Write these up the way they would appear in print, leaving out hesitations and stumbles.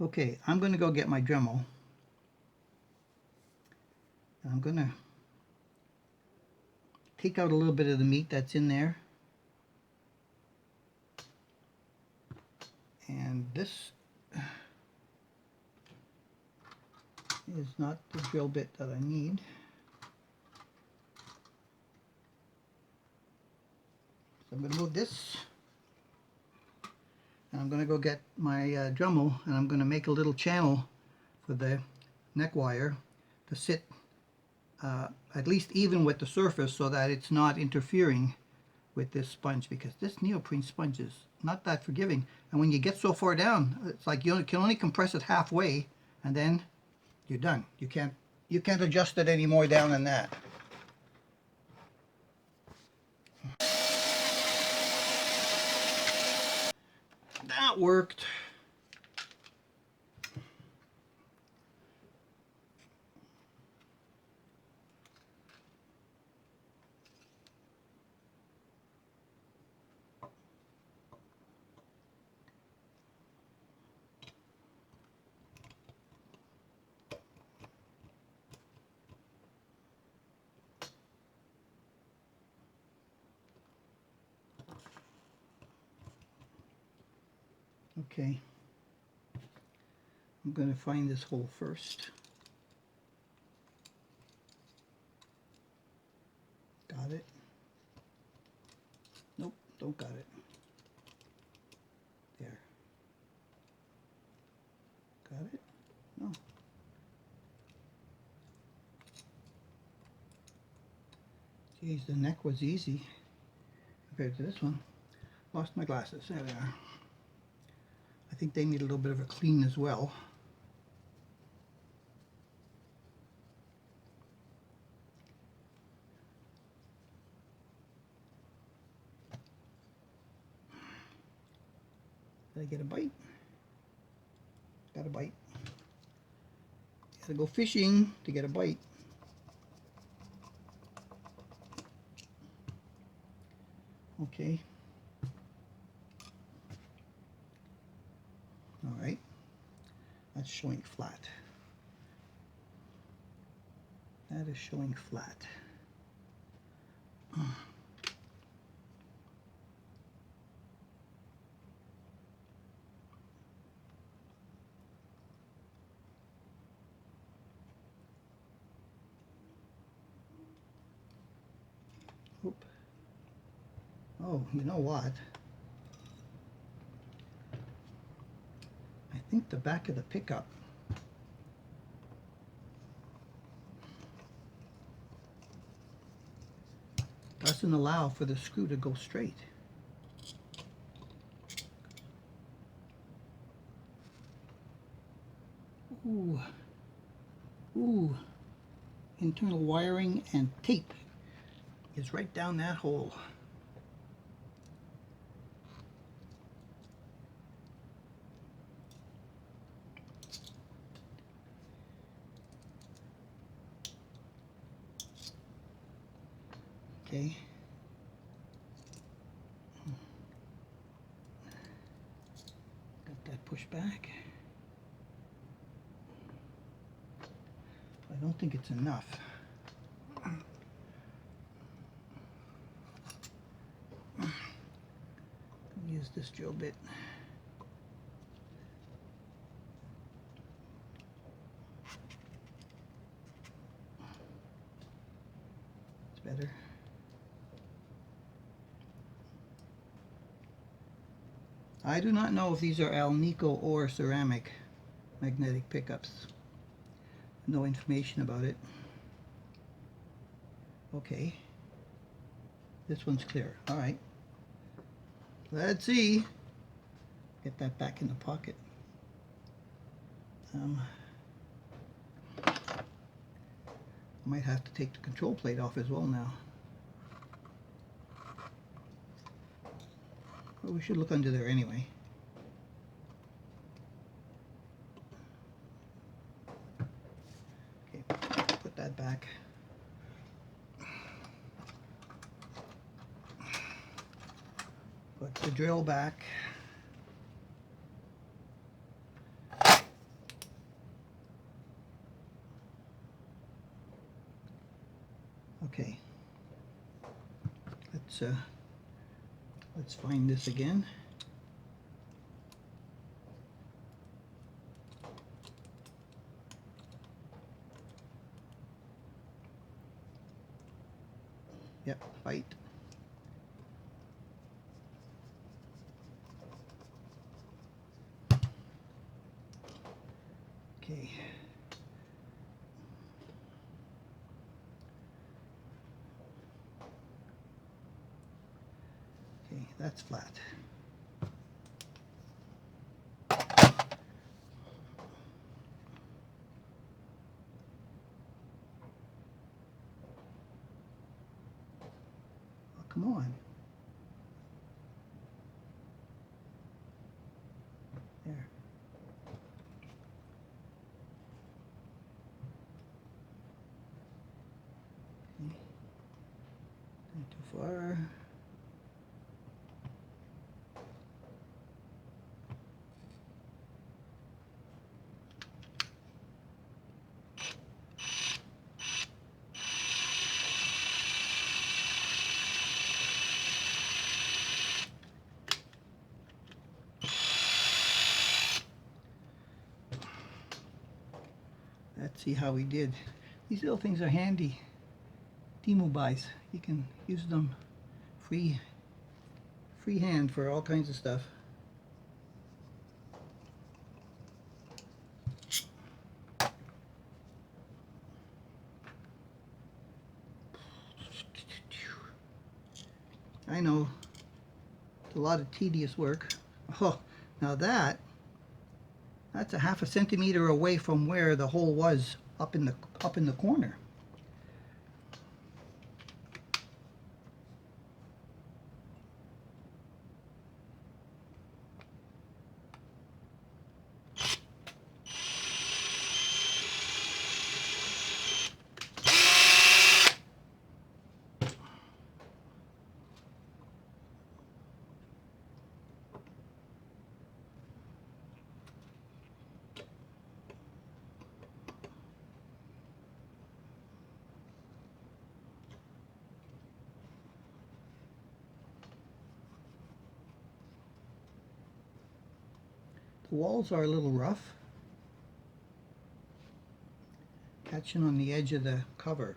Okay, I'm going to go get my Dremel. I'm going to take out a little bit of the meat that's in there. And this is not the drill bit that I need. So I'm going to move this. And I'm going to go get my Dremel, and I'm going to make a little channel for the neck wire to sit at least even with the surface so that it's not interfering with this sponge, because this neoprene sponge is not that forgiving, and when you get so far down, it's like you can only compress it halfway and then you're done. You can't adjust it any more down than that. That worked. Okay, I'm going to find this hole first. Got it? Nope, don't got it. There. Got it? No. Geez, the neck was easy compared to this one. Lost my glasses. There they are. I think they need a little bit of a clean as well. Did I get a bite? Got a bite. Gotta go fishing to get a bite. Okay. All right. That's showing flat. That is showing flat. Oop. Oh, you know what? I think the back of the pickup doesn't allow for the screw to go straight. Ooh. Ooh. Internal wiring and tape is right down that hole. Okay. Got that pushed back. I don't think it's enough. Use this drill bit. It's better. I do not know if these are Alnico or ceramic magnetic pickups. No information about it. Okay. This one's clear. All right. Let's see. Get that back in the pocket. I might have to take the control plate off as well now. Well, we should look under there anyway. Okay, put that back. Put the drill back. let's find this again. Yep, bite. Okay. Okay, that's flat. Oh, come on. There. Okay. Not too far. Let's see how we did. These little things are handy. TEMU buys. You can use them free hand for all kinds of stuff. I know, it's a lot of tedious work. Oh, now that's a ½ centimeter away from where the hole was up in the corner. The walls are a little rough, catching on the edge of the cover.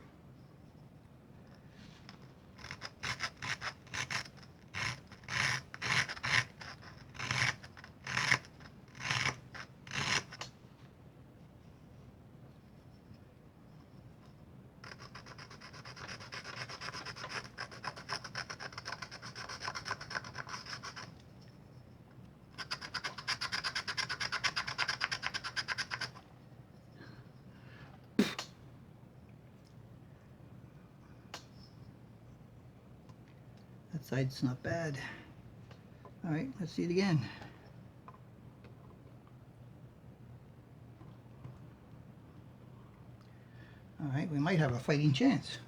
That side's not bad. All right, let's see it again. All right, we might have a fighting chance.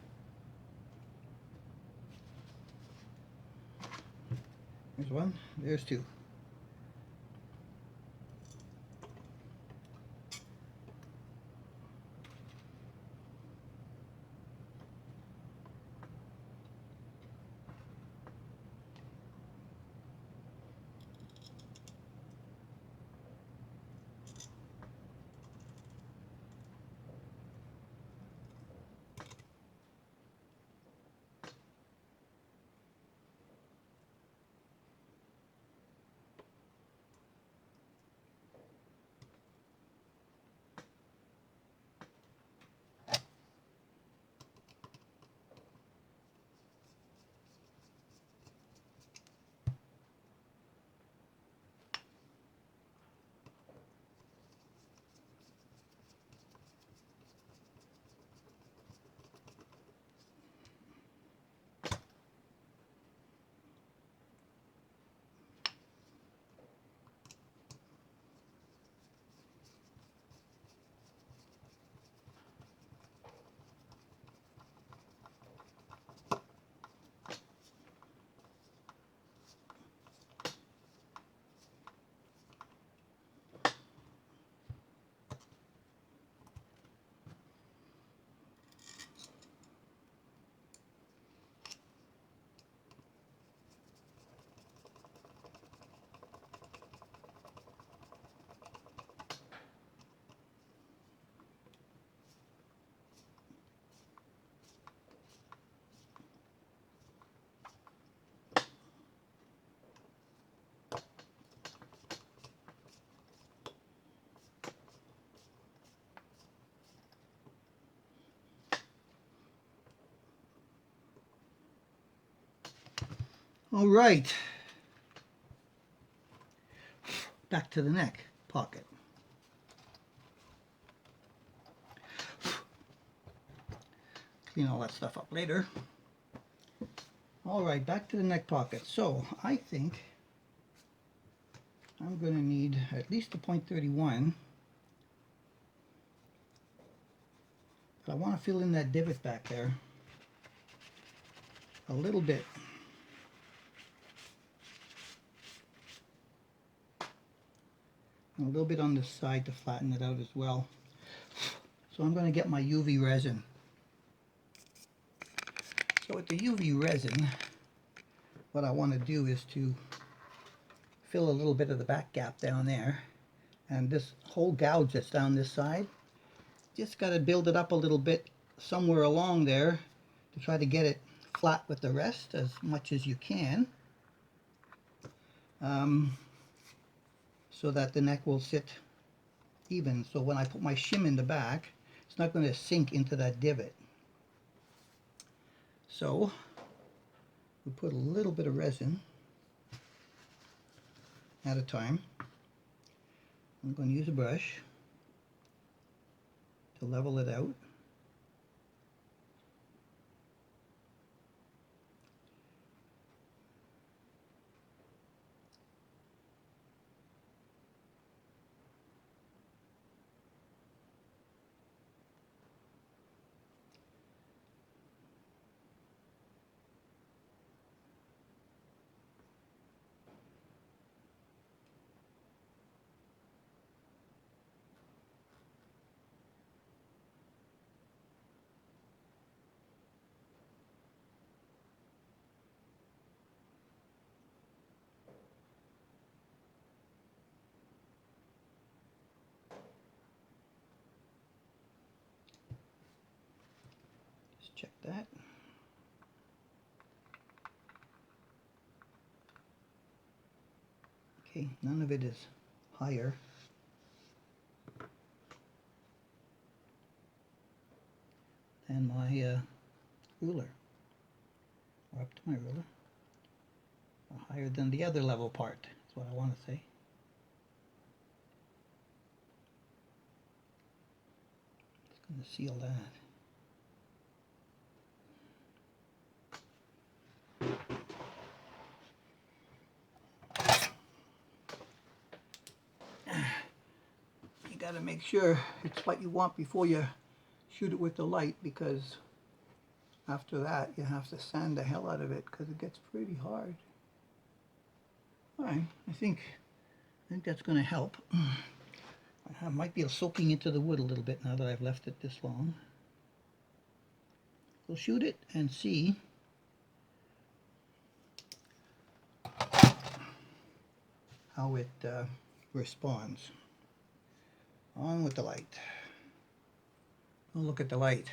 There's one, there's two. All right, back to the neck pocket. Clean all that stuff up later. All right, back to the neck pocket. So I think I'm going to need at least a .31. But I want to fill in that divot back there a little bit. And a little bit on this side to flatten it out as well. So I'm going to get my UV resin. So with the UV resin, what I want to do is to fill a little bit of the back gap down there. And this whole gouge that's down this side, just got to build it up a little bit somewhere along there to try to get it flat with the rest as much as you can, so that the neck will sit even. So when I put my shim in the back, it's not going to sink into that divot. So we put a little bit of resin at a time. I'm going to use a brush to level it out. Just check that. Okay, none of it is higher than my ruler, or up to my ruler, or higher than the other level part, that's what I want to say. Just going to seal that. You got to make sure it's what you want before you shoot it with the light, because after that you have to sand the hell out of it because it gets pretty hard. Alright, I think that's going to help. I might be soaking into the wood a little bit now that I've left it this long. We'll shoot it and see how it responds. On with the light. Oh, look at the light.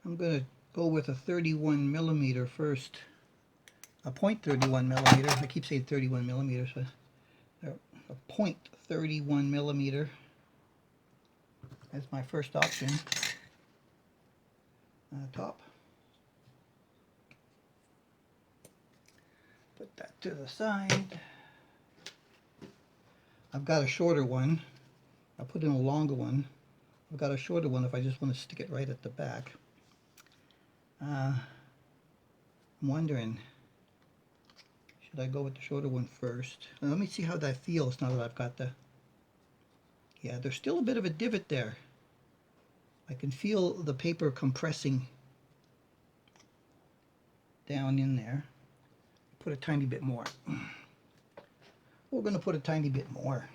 I'm going to go with a 31 millimeter first, a .31 millimeter. I keep saying 31 millimeters, but a .31 millimeter as my first option. Top. Put that to the side. I've got a shorter one. I'll put in a longer one I've got a shorter one if I just want to stick it right at the back. I'm wondering, should I go with the shorter one first? Now, let me see how that feels now that I've got the... Yeah, there's still a bit of a divot there. I can feel the paper compressing down in there. Put a tiny bit more. We're going to put a tiny bit more.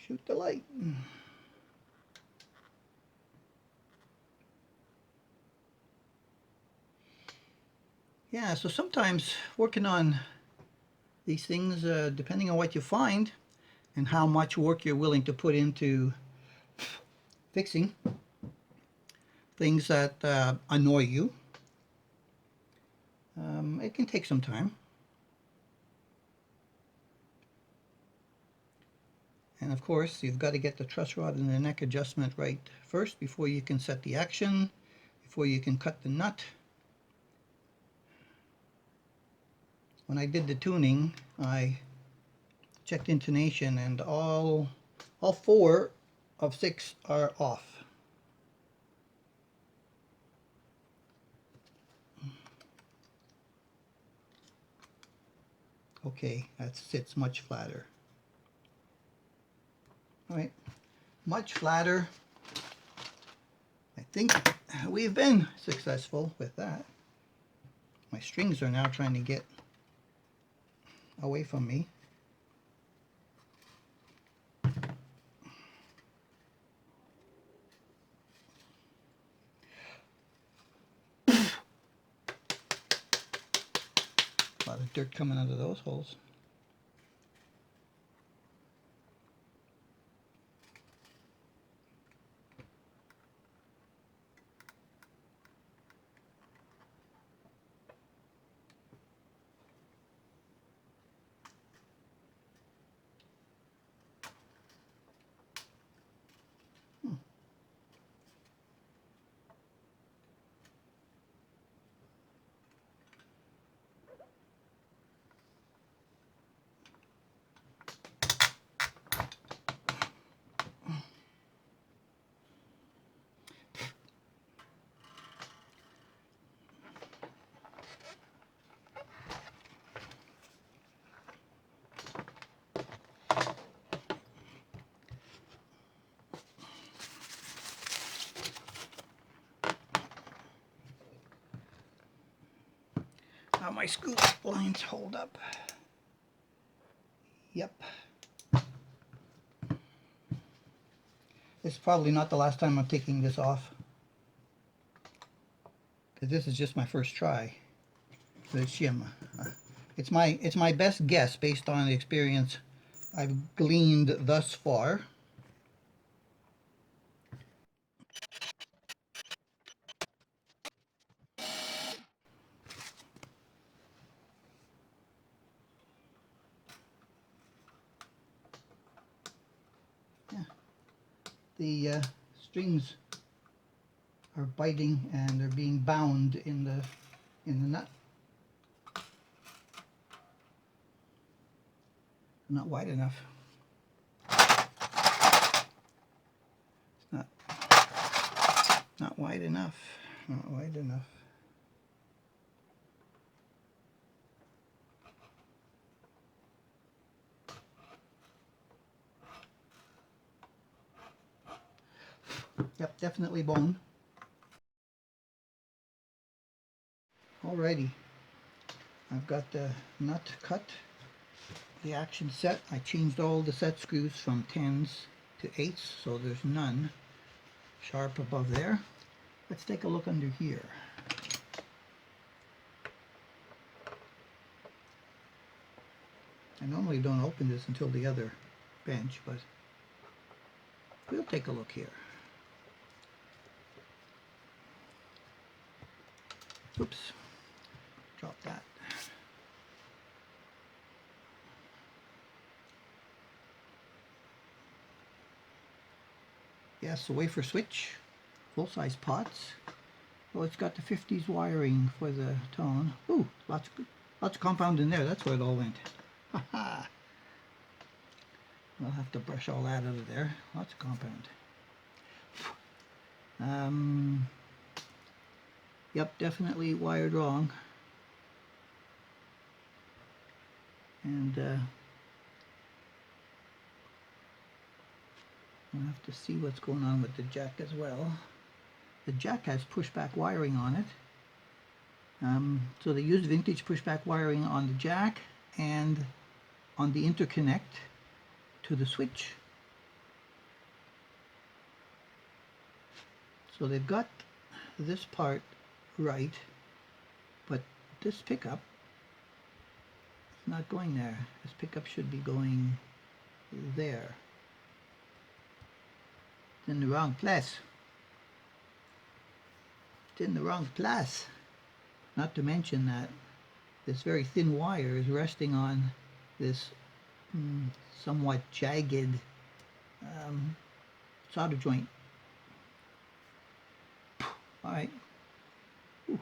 Shoot the light. Yeah, so sometimes working on these things, depending on what you find and how much work you're willing to put into fixing things that annoy you, it can take some time. And of course, you've got to get the truss rod and the neck adjustment right first before you can set the action, before you can cut the nut. When I did the tuning, I checked intonation, and all 4 of 6 are off. Okay, that sits much flatter. All right, much flatter. I think we've been successful with that. My strings are now trying to get away from me. A lot of dirt coming out of those holes. Now my scoop lines hold up. Yep. This is probably not the last time I'm taking this off, because this is just my first try. The shim. It's my best guess based on the experience I've gleaned thus far. Yeah. The strings are biting and they're being bound in the nut. Not wide enough. It's not wide enough. Not wide enough. Yep, definitely bone. Alrighty, I've got the nut cut, the action set. I changed all the set screws from 10s to 8s, so there's none sharp above there. Let's take a look under here. I normally don't open this until the other bench, but we'll take a look here. Oops, drop that. Yes, the wafer switch, full-size pots. Oh, it's got the 50s wiring for the tone. Ooh, lots of compound in there. That's where it all went. Haha. I'll have to brush all that out of there. Lots of compound. Yep, definitely wired wrong. And I'll have to see what's going on with the jack as well. The jack has pushback wiring on it. So they use vintage pushback wiring on the jack and on the interconnect to the switch. So they've got this part right, but this pickup is not going there. This pickup should be going there. It's in the wrong place. It's in the wrong place. Not to mention that this very thin wire is resting on this somewhat jagged solder joint. All right. Ooh.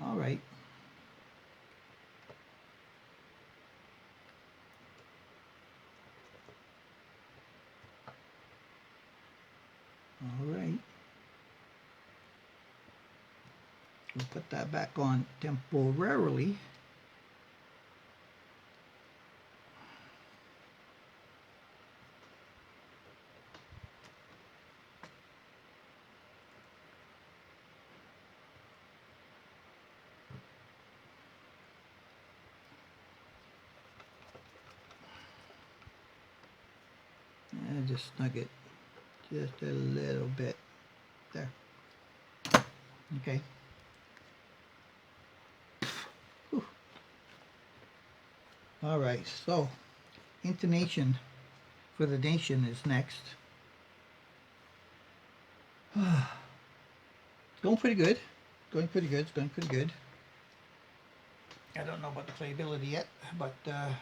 All right. All right. We'll put that back on temporarily. And just snug it just a little bit there. Okay. Whew. All right, so intonation for the nation is next. It's going pretty good. Going pretty good. It's going pretty good. I don't know about the playability yet, but I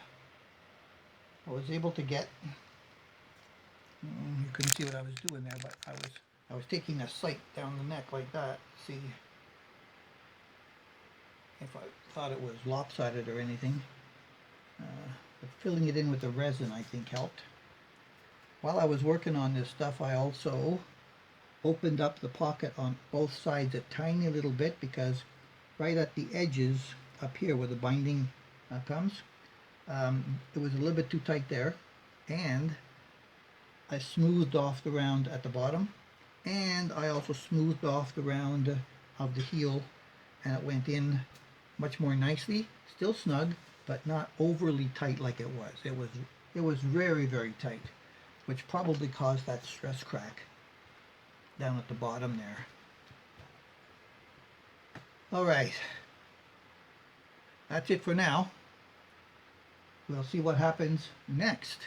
was able to get. You couldn't see what I was doing there, but I was taking a sight down the neck like that. See if I thought it was lopsided or anything. But filling it in with the resin, I think, helped. While I was working on this stuff, I also opened up the pocket on both sides a tiny little bit, because right at the edges up here where the binding comes, it was a little bit too tight there, and I smoothed off the round at the bottom, and I also smoothed off the round of the heel, and it went in much more nicely. Still snug, but not overly tight like it was. It was very, very tight, which probably caused that stress crack down at the bottom there. All right, that's it for now. We'll see what happens next.